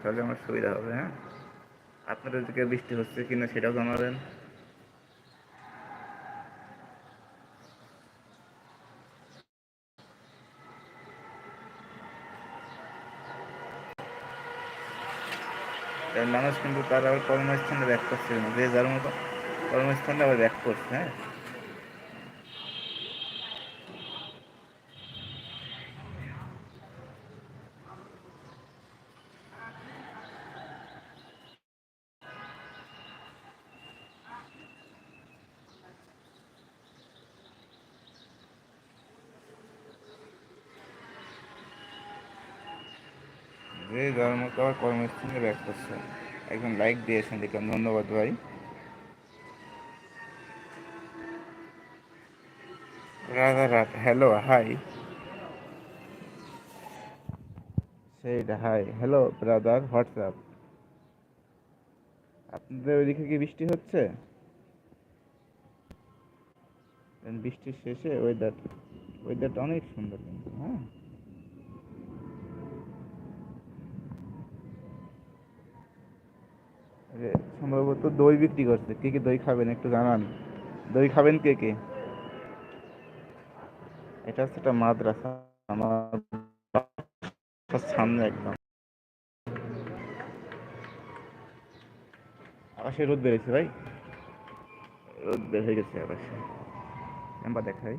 তাহলে আমার সুবিধা হবে। হ্যাঁ, আপনাদের দিকে বৃষ্টি হচ্ছে কিনা সেটাও জানাবেন। কারণ মানুষ কিন্তু তার আবার কর্মস্থানে ব্যাক করছে না, যে যার মতো কর্মস্থানে আবার ব্যাক করছে। হ্যাঁ, যে যার মতো আবার কর্মস্থানে ব্যাক করছে। একজন লাইক দিয়েছেন দেখলাম, ধন্যবাদ ভাই। Rajarhat, hello hi. সেইটা হাই, হ্যালো ব্রাদার, হোয়াটসঅ্যাপ। আপনাদের ওইদিকে কি বৃষ্টি হচ্ছে? বৃষ্টির শেষে ওয়েদারটা অনেক সুন্দর কিন্তু। হ্যাঁ, এই যে সম্ভবত দই বিক্রি করছে। কে কে দই খাবেন একটু জানান। দই খাবেন কে কে? এটা হচ্ছে একটা মাদ্রাসা, আমার বাসার সামনে একদম। আকাশে রোদ বেড়েছে ভাই, রোদ বের হয়ে গেছে আকাশে। ক্যাম্পা দেখাই।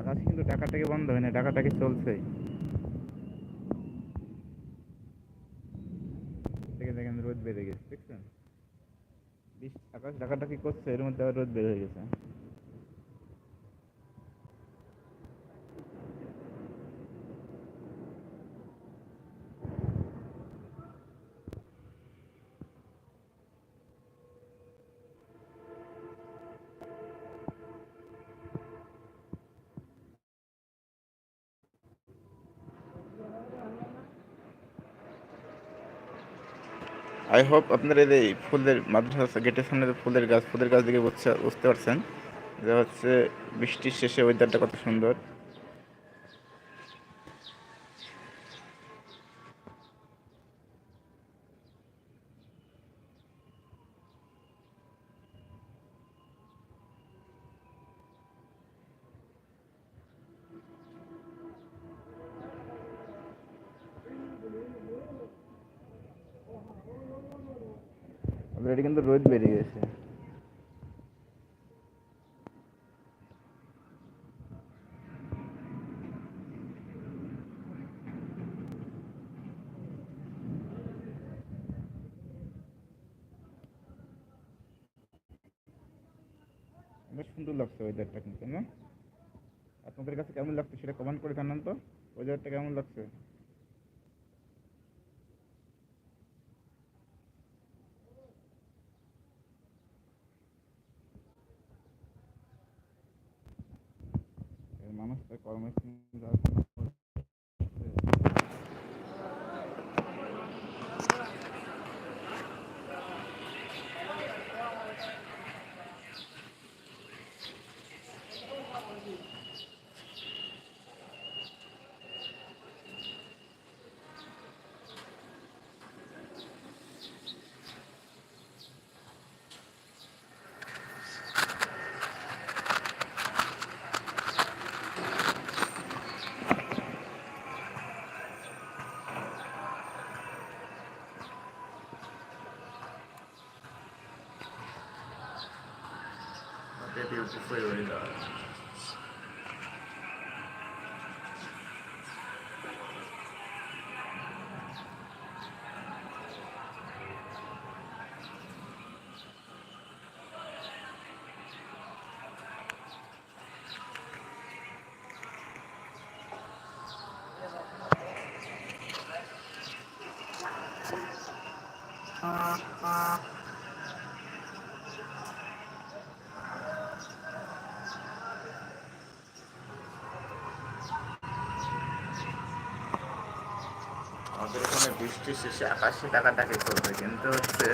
আকাশ কিন্তু ডাকাটাকি বন্ধ হয় না, ডাকাটাকি চলছেই। দেখে দেখেন রোদ বেড়ে গেছে, দেখছেন? আকাশ ডাকাটাকি করছে, এর মধ্যে আবার রোদ বের হয়ে গেছে। আই হোপ আপনার এই ফুলের মাদ্রাসা গেটের সামনে যে ফুলের গাছ দিকে বুঝতে পারছেন যে হচ্ছে বৃষ্টির শেষে ওয়েদারটা কত সুন্দর। অলরেডি কিন্তু রোদ বেরিয়ে গেছে। বেশ সুন্দর লাগছে ওয়েদারটা কিন্তু, না? আপনাদের কাছে কেমন লাগছে সেটা কমেন্ট করে জানান তো। ওয়েদারটা কেমন লাগছে? মানুষ তার কর্মস্থলে যাওয়ার জন্য beautiful weather. আমাদের এখানে বৃষ্টির শেষে আকাশে ডাকাডাকি করবে, কিন্তু হচ্ছে